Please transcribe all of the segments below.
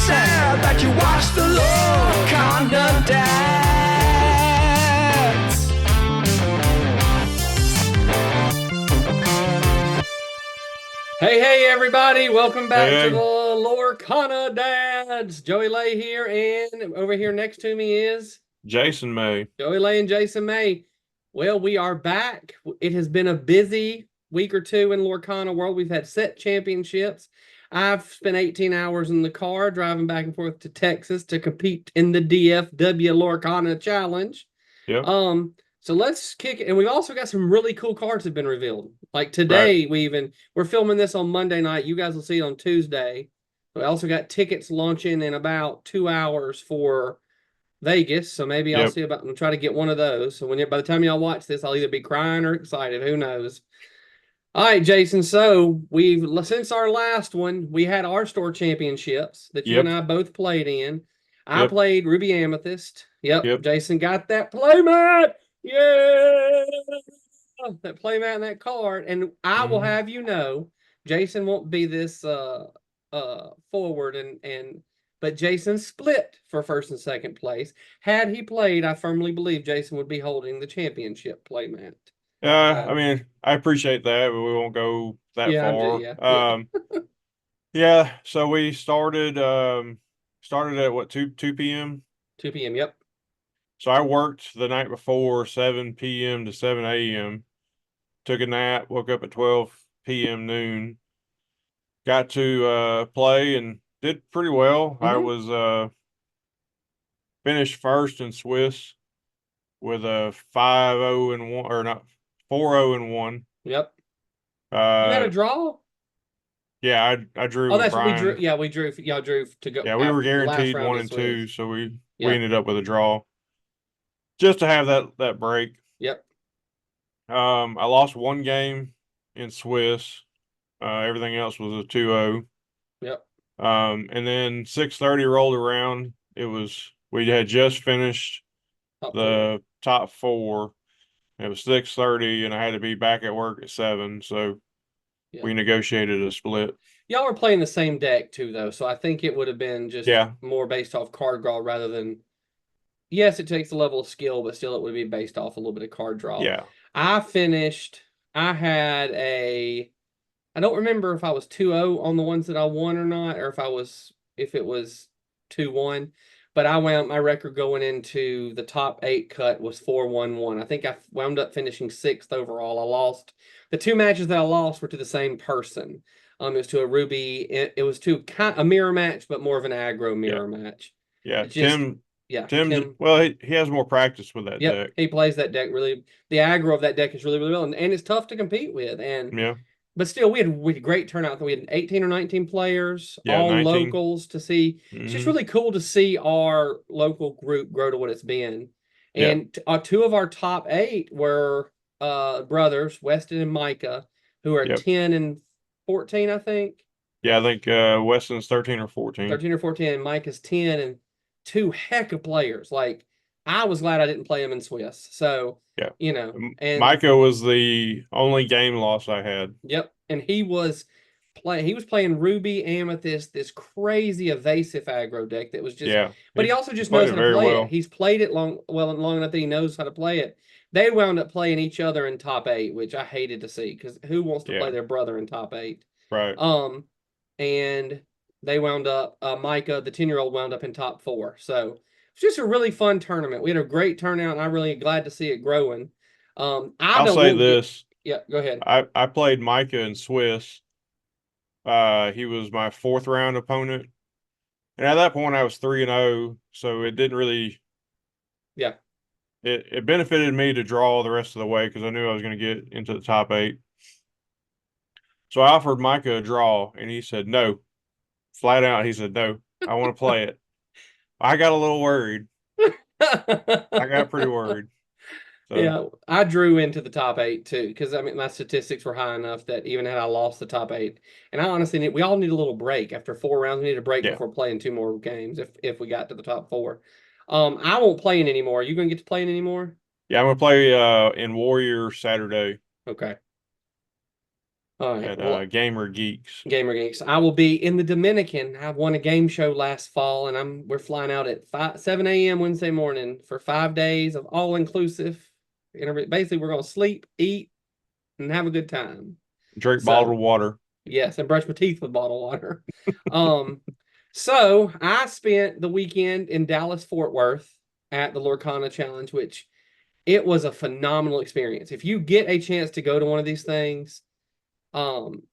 sad that you watched the Lorcana dance. Hey, everybody. Welcome back to Hey. the Lorcana Dads. Joey Lay here, and over here next to me is Jason May. Joey Lay and Jason May. Well, we are back. It has been a busy week or two in Lorcana world. We've had set championships. I've spent 18 hours in the car driving back and forth to Texas to compete in the DFW Lorcana Challenge. Yep. So let's kick it. And we've also got some really cool cards that have been revealed. Like today, Right. we're filming this on Monday night. You guys will see it on Tuesday. We also got tickets launching in about 2 hours for Vegas. So maybe I'll Yep. see about and try to get one of those. So by the time y'all watch this, I'll either be crying or excited. Who knows? All right, Jason. So since our last one, we had our store championships that you and Yep. I both played in. I Yep. played Ruby Amethyst. Yep. Yep. Jason got that playmat. Yeah. That playmat and that card. And I will Mhm. have you know, Jason won't be this forward but Jason split for first and second place. Had he played, I firmly believe Jason would be holding the championship playmat. I mean, I appreciate that, but we won't go that Yeah, far. yeah. Yeah, so we started at what, 2 p.m. 2 p.m. Yep. So I worked the night before 7 p.m. to 7 a.m. Took a nap, woke up at 12 p.m. noon. Got to play and did pretty well. I Mm-hmm. was finished first in Swiss with a 5-0-1, or not, 4-0-1. Yep. You had a Uh, draw? yeah, I drew Oh, with that's what we drew. Brian. Yeah, we drew. Y'all drew to go Yeah, we were after the last guaranteed round one of and two, Swiss. so we Yeah. ended up with a draw just to have that break. Yep. I lost one game in Swiss. Everything else was a 2-0. Yep. And then 6:30 rolled around. We had just finished Top four. the top four. It was 6:30, and I had to be back at work at 7, so Yeah. we negotiated a split. Y'all were playing the same deck too, though, so I think it would have been just Yeah, more based off card draw rather than. Yes, it takes a level of skill, but still, it would be based off a little bit of card draw. yeah. I finished. I had a. I don't remember if I was 2-0 on the ones that I won or not, or if it was 2-1. But I wound my record going into the top 8 cut was 4-1-1. I think I wound up finishing 6th overall. I lost the 2 matches that I lost were to the same person. It was to a Ruby. It was to a mirror match, but more of an aggro Yeah, mirror match. yeah. It's just yeah, Tim. Well, he has more practice with that Yep, deck. he plays that deck really. The aggro of that deck is really, really well, and it's tough to compete with. Yeah, But still, we had great turnout. We had 18 or 19 players, yeah. all 19. locals to see. It's just Hmm. really cool to see our local group grow to what it's been. Yeah, And two of our top 8 were brothers, Weston and Micah, who are yep. 10 and 14, I think. Yeah, I think Weston's 13 or 14. 13 or 14, and Micah's 10, and two heck of players. Like, I was glad I didn't play them in Swiss. So, Yeah. and Micah was the only game loss I had. yep, and he was playing Ruby Amethyst, this crazy evasive aggro deck that was just, Yeah, but he also just played knows it how to very play it. well. He's played it long enough that he knows how to play it. They wound up playing each other in top 8, which I hated to see because who wants to play Yeah, their brother in top 8? right. Um, and they wound up Micah, the 10-year-old, wound up in top 4. So it's just a really fun tournament. We had a great turnout, and I'm really glad to see it growing. I I'll know say we'll get. this. Yeah, go ahead. I played Micah in Swiss. He was my fourth round opponent. And at that point I was 3-0, so it didn't really Yeah. it benefited me to draw the rest of the way because I knew I was going to get into the top 8. So I offered Micah a draw, and he said no. Flat out, he said no. I want to play it. I got a little worried. I got pretty worried. So Yeah, I drew into the top 8 too because I mean my statistics were high enough that even had I lost the top 8, and I honestly we all need a little break after 4 rounds. We need a break yeah, before playing 2 more games if we got to the top 4. I won't play in anymore. Are you gonna get to playing anymore? yeah. I'm gonna play in Warrior Saturday. Okay. All right. at Well, Gamer Geeks. Gamer Geeks. I will be in the Dominican. I won a game show last fall, and we're flying out at 7 a.m. Wednesday morning for 5 days of all inclusive. Basically, we're gonna sleep, eat, and have a good time. Drink So bottled water. yes, and brush my teeth with bottled water. um, so I spent the weekend in Dallas Fort Worth at the Lorcana Challenge, which it was a phenomenal experience. If you get a chance to go to one of these things, um,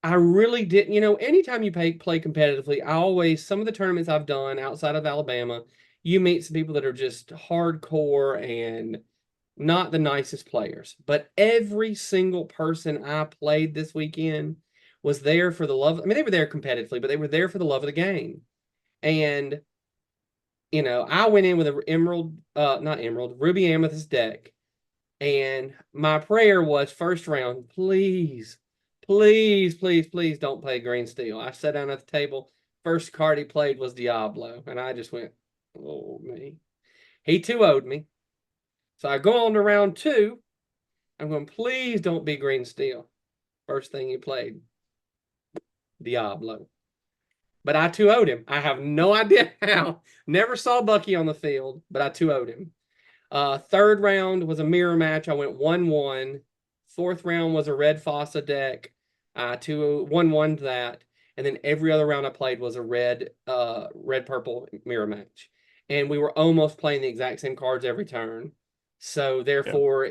I really didn't, anytime you play competitively, some of the tournaments I've done outside of Alabama, you meet some people that are just hardcore and not the nicest players. But every single person I played this weekend was there for the love. I mean, they were there competitively, but they were there for the love of the game. And, I went in with an ruby amethyst deck. And my prayer was first round, please, please, please, please don't play green steel. I sat down at the table. First card he played was Diablo. And I just went, oh, me. He 2-0'd me. So I go on to round 2. I'm going, please don't be green steel. First thing he played, Diablo. But I 2-0'd him. I have no idea how. Never saw Bucky on the field, but I 2-0'd him. Third round was a mirror match. I went 1-1. Fourth round was a red Fossa deck. 1-1 that. And then every other round I played was a red purple mirror match. And we were almost playing the exact same cards every turn. So therefore,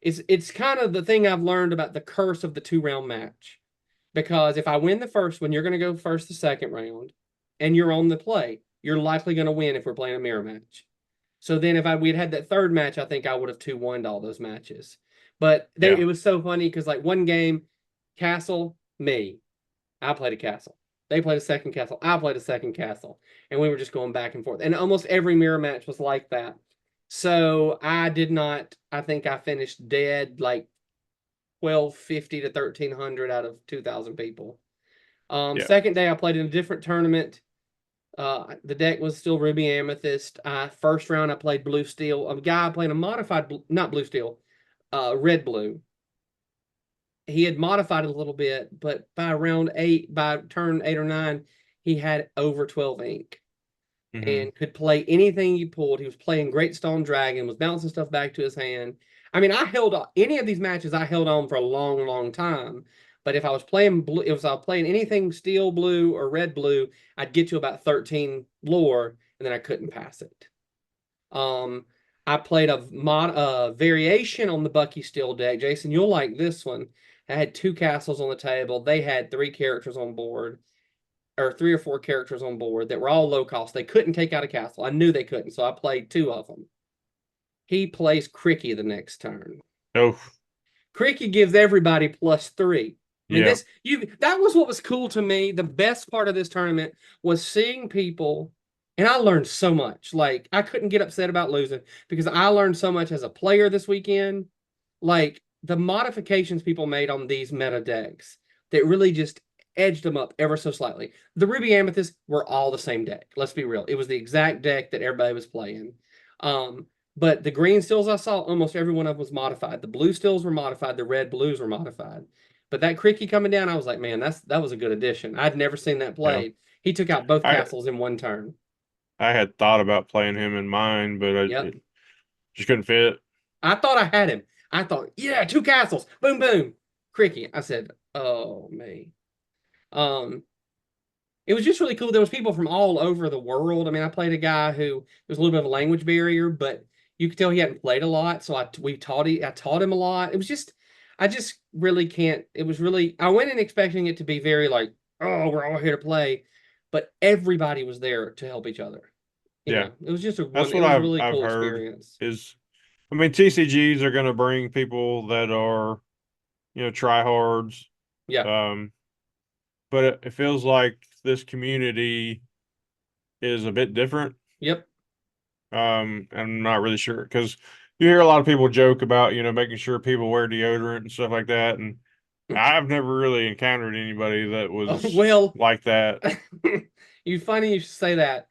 it's kind of the thing I've learned about the curse of the 2-round match. Because if I win the first one, you're going to go first the second round, and you're on the play. You're likely going to win if we're playing a mirror match. So then if we'd had that third match, I think I would have 2-1'd all those matches. But it was so funny because like one game, castle, me. I played a castle. They played a second castle. I played a second castle. And we were just going back and forth. And almost every mirror match was like that. So I think I finished dead like 1,250 to 1,300 out of 2,000 people. Second day, I played in a different tournament. The deck was still Ruby Amethyst. First round, I played Blue Steel. A guy playing a modified, not Blue Steel, Red Blue. He had modified it a little bit, but by turn 8 or 9, he had over 12 ink and could play anything you pulled. He was playing Great Stone Dragon, was bouncing stuff back to his hand. I mean, any of these matches, I held on for a long, long time. But if I was playing blue, if I was playing anything steel blue or red blue, I'd get to about 13 lore, and then I couldn't pass it. I played a variation on the Bucky Steel deck. Jason, you'll like this one. I had 2 castles on the table. They had 3 characters on board, or 3 or 4 characters on board that were all low cost. They couldn't take out a castle. I knew they couldn't, so I played 2 of them. He plays Cricky the next turn. Oh, Cricky gives everybody +3. I mean, yeah. that was what was cool to me. The best part of this tournament was seeing people, and I learned so much. Like, I couldn't get upset about losing because I learned so much as a player this weekend. Like, the modifications people made on these meta decks that really just edged them up ever so slightly. The Ruby Amethyst were all the same deck. Let's be real. It was the exact deck that everybody was playing. But the green stills I saw, almost every one of them was modified. The blue stills were modified. The red blues were modified. But that Cricky coming down, I was like, man, that was a good addition. I'd never seen that played. He took out both castles in one turn. I had thought about playing him in mine, but it just couldn't fit. I thought I had him. I thought, yeah, 2 castles. Boom, boom. Cricky. I said, oh, me. It was just really cool. There was people from all over the world. I mean, I played a guy who there was a little bit of a language barrier, but you could tell he hadn't played a lot. So I taught him a lot. It was just, I just really can't. It was really, I went in expecting it to be very like, oh, we're all here to play, but everybody was there to help each other. It was just That's what a really I've cool heard experience. I mean, TCGs are going to bring people that are, tryhards. Yeah. But it feels like this community is a bit different. Yep. I'm not really sure because you hear a lot of people joke about, making sure people wear deodorant and stuff like that. And I've never really encountered anybody that was well like that. funny you should say that.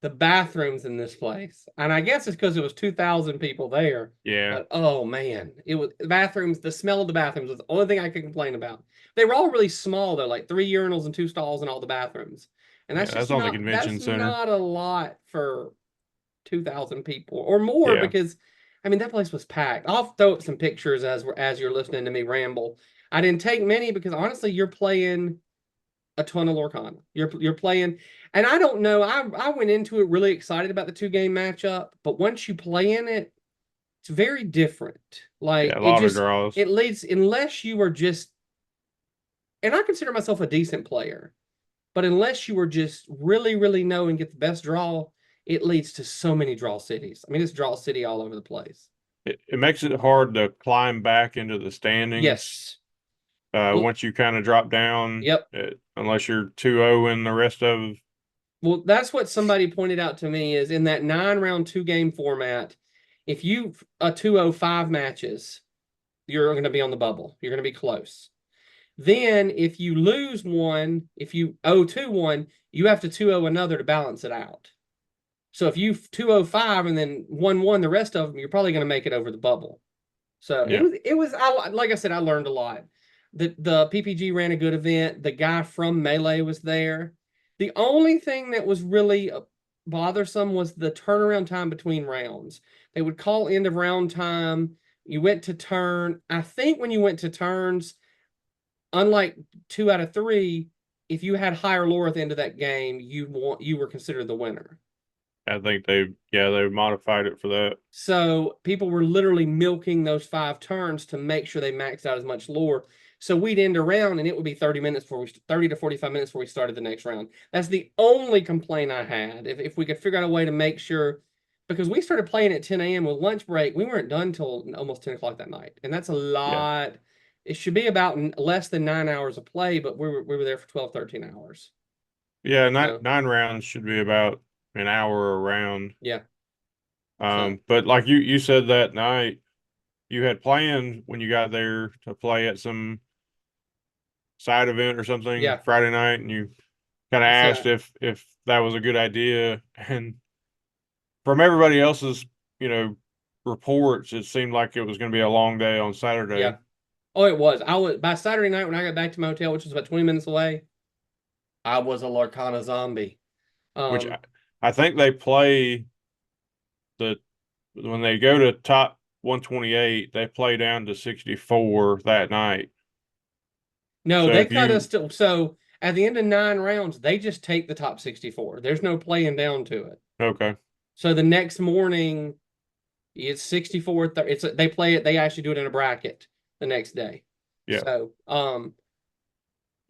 the bathrooms in this place, and I guess it's because it was 2,000 people there. Yeah. But oh man, it was the bathrooms. The smell of the bathrooms was the only thing I could complain about. They were all really small though, like 3 urinals and 2 stalls in all the bathrooms, and Yeah, that's on the convention that's center. not a lot for 2,000 people or more Yeah. because I mean that place was packed. I'll throw up some pictures as you're listening to me ramble. I didn't take many because honestly, you're playing a ton of Lorcana. You're playing, and I don't know. I went into it really excited about the 2 game matchup, but once you play in it, it's very different. Like Yeah, a lot of it draws. leads unless you are just, and I consider myself a decent player, but unless you are just really know and get the best draw, it leads to so many draw cities. I mean, it's draw city all over the place. It makes it hard to climb back into the standings Yes. Well, once you kind of drop down, yep. unless you're 2-0 in the rest of. Well, that's what somebody pointed out to me is in that 9 round 2 game format, if you a 205 matches, you're going to be on the bubble. You're going to be close. Then if you lose one, if you 0-2-1, you have to 2-0 another to balance it out. So if you 205 and then 1-1 the rest of them, you're probably going to make it over the bubble. So Yeah. it was like I said, I learned a lot. The PPG ran a good event. The guy from Melee was there. The only thing that was really bothersome was the turnaround time between rounds. They would call end of round time. You went to turn. I think when you went to turns, unlike 2 out of 3, if you had higher lore at the end of that game, you were considered the winner. I think they modified it for that. So people were literally milking those 5 turns to make sure they maxed out as much lore. So we'd end a round and it would be 30 to 45 minutes before we started the next round. That's the only complaint I had. If we could figure out a way to make sure, because we started playing at 10 a.m. with lunch break, we weren't done till almost 10 o'clock that night. And that's a Yeah. lot. It should be about less than 9 hours of play, but we were there for 12, 13 hours. Yeah, So, nine rounds should be about an hour a round. yeah. So, But like you said that night, you had planned when you got there to play at some side event or something yeah. Friday night, and you kind of I asked said, if that was a good idea. And from everybody else's, you know, reports, it seemed like it was going to be a long day on yeah. Saturday. Oh, it was. I was by Saturday night when I got back to my hotel, which was about 20 minutes away. I was a Lorcana zombie. Which Um, I think they play the when they go to top 128, they play down to 64 that night. no, So they if cut us you to so at the end of 9 rounds, they just take the top 64. There's no playing down to it. okay, So the next morning, it's 64. It's they play it. They actually do it in a bracket the next day. yeah, So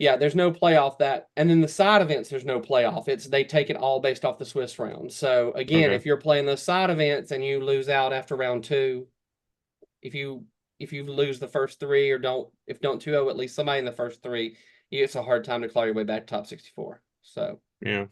yeah, there's no playoff that, and then the side events, there's no playoff. It's they take it all based off the Swiss round. So again, okay, if you're playing those side events and you lose out after round 2, if you lose the first 3 or don't 2-0 at least somebody in the first 3, it's a hard time to claw your way back to top 64. So yeah,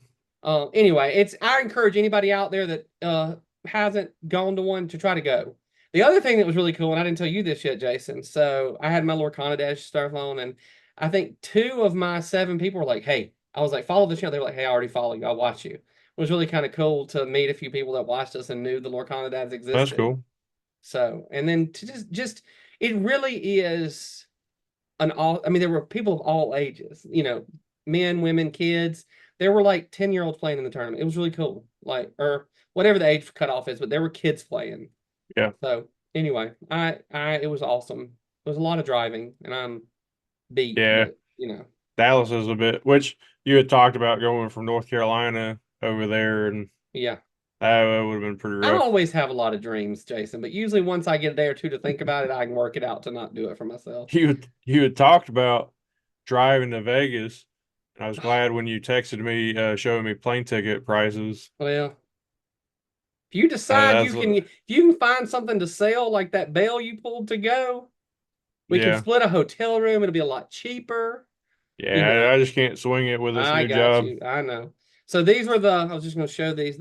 anyway, I encourage anybody out there that hasn't gone to one to try to go. The other thing that was really cool, and I didn't tell you this yet, Jason. So I had my Lorcanadfw stuff on, and I think 2 of my 7 people were like, "Hey," I was like, "Follow the channel." They were like, "Hey, I already follow you. I'll watch you." It was really kind of cool to meet a few people that watched us and knew the Lorcanadfws that's existed. cool. So, and then to just it really is an all. I mean, there were people of all ages. Men, women, kids. There were like 10-year-olds playing in the tournament. It was really cool. Like or whatever the age cutoff is, but there were kids playing. Yeah, So anyway, it was awesome. It was a lot of driving, and I'm beat, yeah. but Dallas is a bit, which you had talked about going from North Carolina over there, and yeah. that would have been pretty I rough. always have a lot of dreams, Jason, but usually once I get a day or two to think about it, I can work it out to not do it for myself. You had talked about driving to Vegas, and I was glad when you texted me showing me plane ticket prices. Well, if you decide That's if you can find something to sell like that bail you pulled to go, we can yeah, split a hotel room. It'll be a lot cheaper. You yeah. know, I just can't swing it with this I new got job. you. I know. So these were I was just going to show these.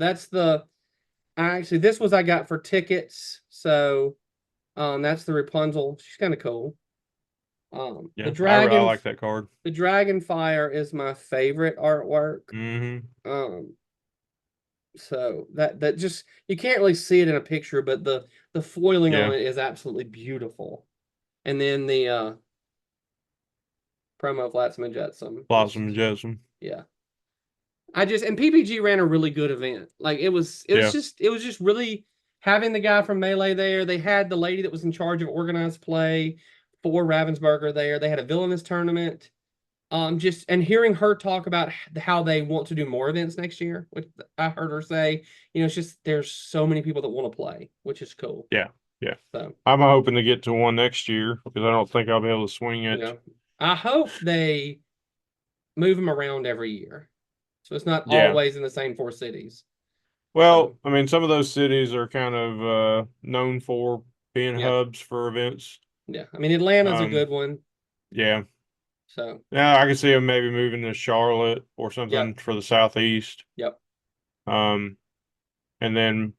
Actually, this was I got for tickets. So, that's the Rapunzel. She's kind of cool. The Yeah, I dragon, like that card. the dragon fire is my favorite artwork. Hmm. Um, So that just you can't really see it in a picture, but the foiling on Yeah. it is absolutely beautiful. And then the promo Flotsam and Jetsam Blossom was, and Jetsam. yeah. And PPG ran a really good event. Like Yeah. it was just really having the guy from Melee there. They had the lady that was in charge of organized play for Ravensburger there. They had a villainous tournament. Just and hearing her talk about how they want to do more events next year, which I heard her say, it's just there's so many people that want to play, which is cool. Yeah. Yeah. So, I'm hoping to get to one next year because I don't think I'll be able to swing it. I hope they move them around every year, so it's not Yeah. always in the same four cities. So, Well, I mean, some of those cities are kind of known for being yeah, hubs for events. yeah. I mean, Atlanta's a Um, good one. yeah. So, Yeah, I can see them maybe moving to Charlotte or yeah, something for the Southeast. yep, Um, and then,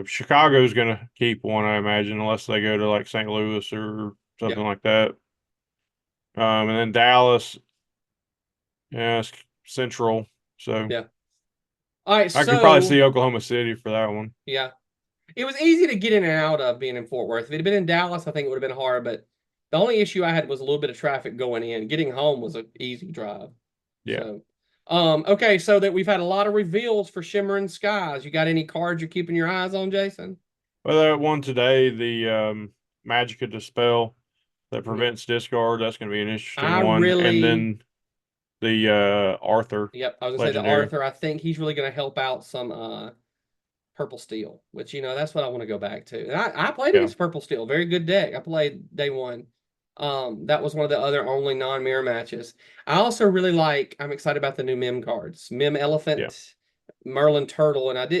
Chicago's going to keep one, I imagine, unless they go to like St. Louis or yeah, something like that. And then Dallas, yeah, it's central. So yeah. All right, I could probably so see Oklahoma City for that one. yeah. It was easy to get in and out of being in Fort Worth. If it had been in Dallas, I think it would have been hard. But the only issue I had was a little bit of traffic going in. Getting home was an easy drive. Yeah. So, okay, so that we've had a lot of reveals for Shimmering Skies. You got any cards you're keeping your eyes on, Jason? Well, that one today, the Magica Dispel that Yeah. prevents discard, that's going to be an interesting I one. And really, then the Arthur yep, I was gonna say the Legendary. Arthur. I think he's really gonna help out some Purple Steel, which that's what I want to go back to. And I played Yeah. against Purple Steel, very good deck. I played day one. That was one of the other only non-mirror matches. I also really I'm excited about the new Mim cards. Mim Yeah. Elephant, Merlin Turtle, and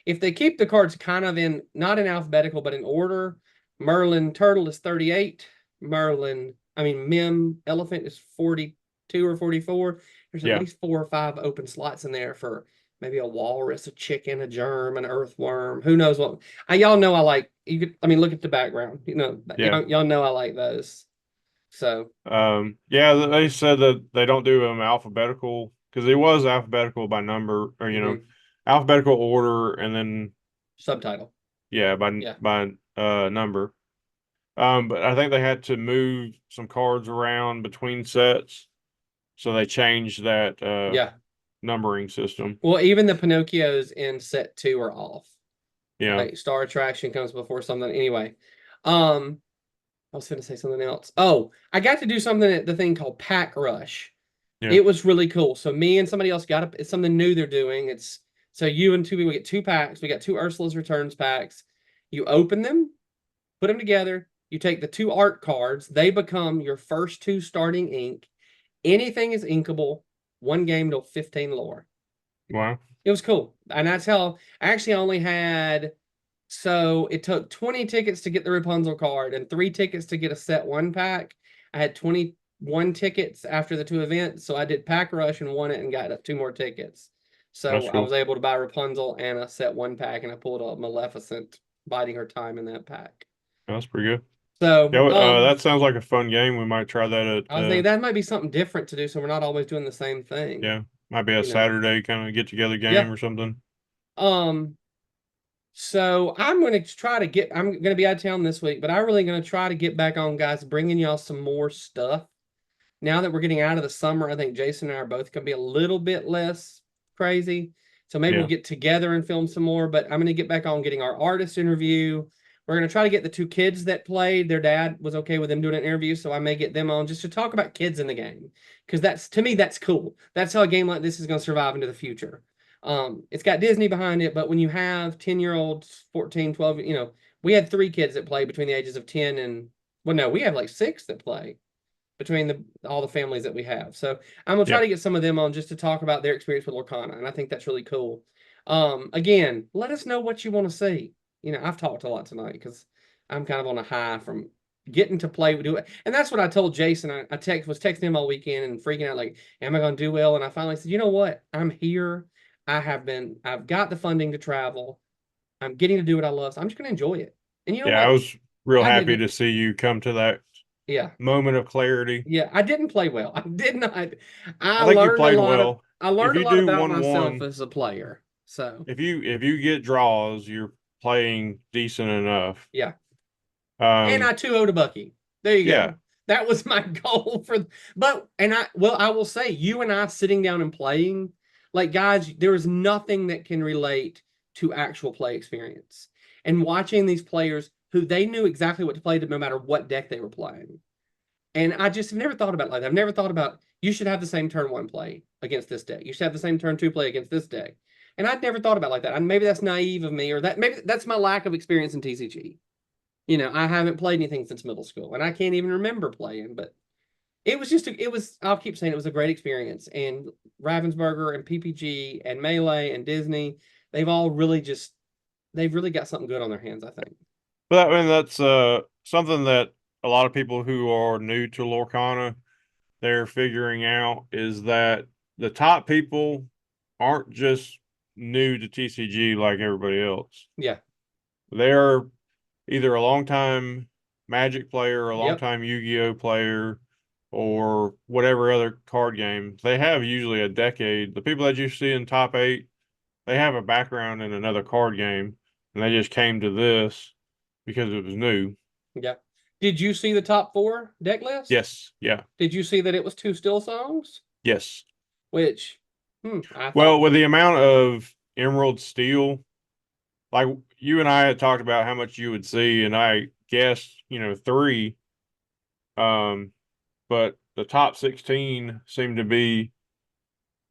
if they keep the cards kind of in not in alphabetical but in order, Merlin Turtle is 38. Mim Elephant is 42 or 44. There's at Yeah. least 4 or 5 open slots in there for maybe a walrus, a chicken, a germ, an earthworm. Who knows what? Y'all know I like. You could. I mean, look at the background. Yeah. Y'all know I like those. So Yeah, they said that they don't do them alphabetical because it was alphabetical by number or, mhm. alphabetical order and then, Subtitle. yeah, by, Yeah. number. But I think they had to move some cards around between sets. So they changed that, Yeah. numbering system. Well, even the Pinocchios in set 2 are off. Yeah. Like Star Attraction comes before something. Anyway, I was going to say something else. Oh, I got to do something at the thing called Pack Rush. Yeah. It was really cool. So me and somebody else it's something new they're doing. It's so you and two people get 2 packs. We got 2 Ursula's Returns packs. You open them, put them together. You take the 2 art cards. They become your first 2 starting ink. Anything is inkable. 1 game to 15 lore. Wow. It was cool. And that's how I actually only had so it took 20 tickets to get the Rapunzel card and 3 tickets to get a set 1 pack. I had 21 tickets after the 2 events, so I did Pack Rush and won it and got 2 more tickets. That's So I was cool. able to buy Rapunzel and a set 1 pack, and I pulled a Maleficent biding her time in that pack. That's pretty good. So Yeah, that sounds like a fun game. We might try that I was at, thinking that might be something different to do, so we're not always doing the same thing. yeah, might be a You know. Saturday kind of get together Yeah. game or something. Um, So I'm going to be out of town this week, but I'm really going to try to get back on, guys, bringing y'all some more stuff. Now that we're getting out of the summer, I think Jason and I are both going to be a little bit less crazy. So maybe we'll Yeah. get together and film some more, but I'm going to get back on getting our artist interview. We're going to try to get the 2 kids that played. Their dad was okay with them doing an interview, so I may get them on just to talk about kids in the game. Because to me, that's cool. That's how a game like this is going to survive into the future. It's got Disney behind it, but when you have 10-year-olds, 14, 12, we had 3 kids that play between the ages of 10 and, well, no, we have like 6 that play between all the families that we have. So I'm gonna try Yeah. to get some of them on just to talk about their experience with Lorcana, and I think that's really cool. Again, let us know what you want to see. I've talked a lot tonight because I'm kind of on a high from getting to play do it, and that's what I told Jason. I was texting him all weekend and freaking out like, am I gonna do well? And I finally said, you know what? I'm here. I've got the funding to travel. I'm getting to do what I love. So I'm just gonna enjoy it. And you know Yeah, I what? was real I happy didn't. to see you come to that Yeah. moment of clarity. Yeah, I didn't play well. I did not. I think you played well. I If learned a you lot do about myself 1-1, as a player. So if you get draws, you're playing decent enough. yeah. And I 2-0 to Bucky. There you Yeah. go. That was my goal I will say, you and I sitting down and playing, like, guys, there is nothing that can relate to actual play experience. And watching these players who they knew exactly what to play to no matter what deck they were playing. And I just have never thought about it like that. I've never thought about you should have the same turn one play against this deck. You should have the same turn two play against this deck. And I'd never thought about it like that. And maybe that's naive of me, or that maybe that's my lack of experience in TCG. I haven't played anything since middle school, and I can't even remember playing, but I'll keep saying it was a great experience. And Ravensburger and PPG and Melee and Disney, they've all they've really got something good on their hands, I think. But I mean, that's something that a lot of people who are new to Lorcana, they're figuring out is that the top people aren't just new to TCG like everybody else. Yeah. They're either a longtime Magic player, or a Yep. longtime Yu-Gi-Oh player, or whatever other card game. They have usually a decade. The people that you see in top 8, they have a background in another card game, and they just came to this because it was new. Yeah. Did you see the top 4 deck list? Yes. Yeah. Did you see that it was 2 still songs? Yes. Which, Well, I thought, with the amount of Emerald Steel, like you and I had talked about how much you would see, and I guessed, 3. But the top 16 seemed to be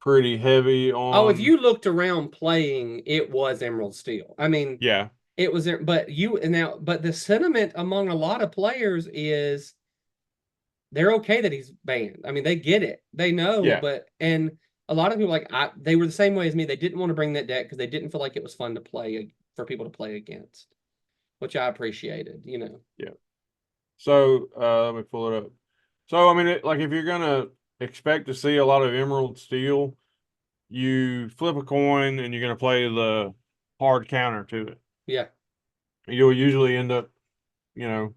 pretty heavy oh, if on. you looked around playing, it was Emerald Steel. I mean, Yeah. it was there, but the sentiment among a lot of players is they're okay that he's banned. I mean, they get it, they know, Yeah. and a lot of people they were the same way as me. They didn't want to bring that deck because they didn't feel like it was fun to play for people to play against, which I appreciated. Yeah. So let me pull it up. So I mean, like if you're gonna expect to see a lot of Emerald Steel, you flip a coin and you're gonna play the hard counter to it. Yeah. You'll usually end up, you know,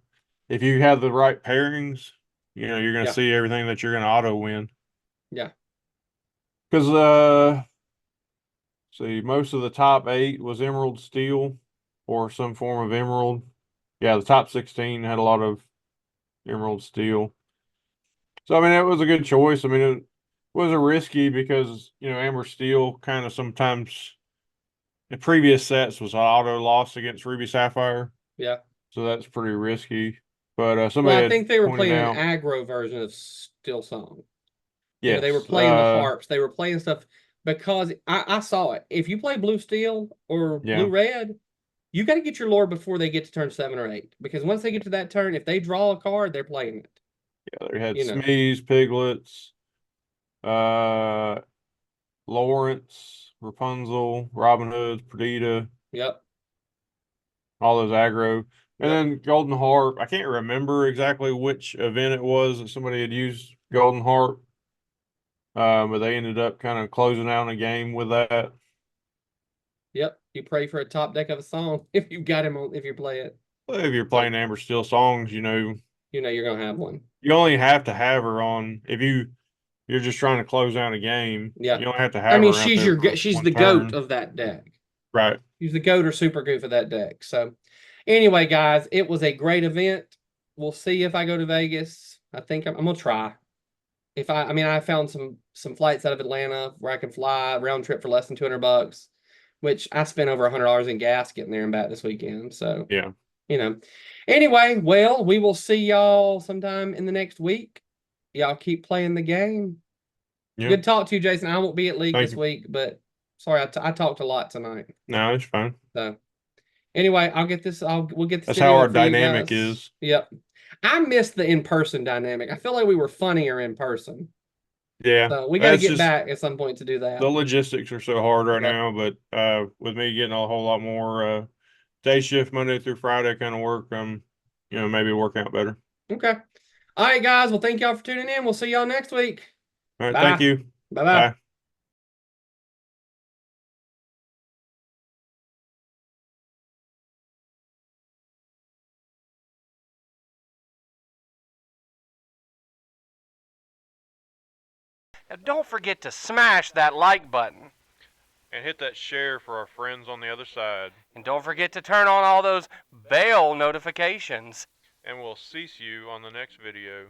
if you have the right pairings, you're gonna Yeah. see everything that you're gonna auto win. Yeah. Because see, most of the top 8 was Emerald Steel or some form of emerald. Yeah, the top 16 had a lot of Emerald Steel. So I mean, it was a good choice. I mean, it was a risky because Amber Steel kind of sometimes in previous sets was auto lost against Ruby Sapphire, Yeah. so that's pretty risky. But Well, somebody I had think they were pointed playing an out, aggro version of Still Song. They were yes, playing the harps. They were playing stuff because I saw it. If you play blue steel or yeah, blue red, you got to get your lore before they get to turn 7 or 8. Because once they get to that turn, if they draw a card, they're playing it. yeah, they had You know. Smees, Piglets, uh, Lawrence, Rapunzel, Robin Hood, Perdita, Yep. all those aggro. And Yep. then Golden Harp, I can't remember exactly which event it was that somebody had used Golden Harp, but they ended up kind of closing out a game with that. Yep. You pray for a top deck of a song if you got him on if you play it. Well, if you're playing Amber Steel songs, You're gonna have one. you only have to have her on if you're just trying to close out a game. Yeah. You don't have to I have mean, her out there for she's one the goat turn. of that deck. Right. She's the goat or super goat for that deck. So anyway, guys, it was a great event. We'll see if I go to Vegas. I think I'm gonna try. I found some flights out of Atlanta where I can fly round trip for less than $200, which I spent over $100 in gas getting there and back this weekend. So Yeah. you know. Anyway, well, we will see y'all sometime in the next week. Y'all keep playing the game. Yeah. Good talk to you, Jason. I won't be at League Thank this you. week, but sorry, I talked a lot tonight. No, it's fine. So anyway, we'll get this That's how video our up for you dynamic guys. is. Yep. I missed the in-person dynamic. I feel like we were funnier in person. Yeah. So we got to That's get just back at some point to do that. the logistics are so hard right Yep. now, but with me getting a whole lot more day shift Monday through Friday kind of work, maybe work out better. Okay. All right, guys. Well, thank y'all for tuning in. We'll see y'all next week. All right, Bye. thank you. Bye-bye. Bye. Now don't forget to smash that like button. And hit that share for our friends on the other side. And don't forget to turn on all those bell notifications. And we'll see you on the next video.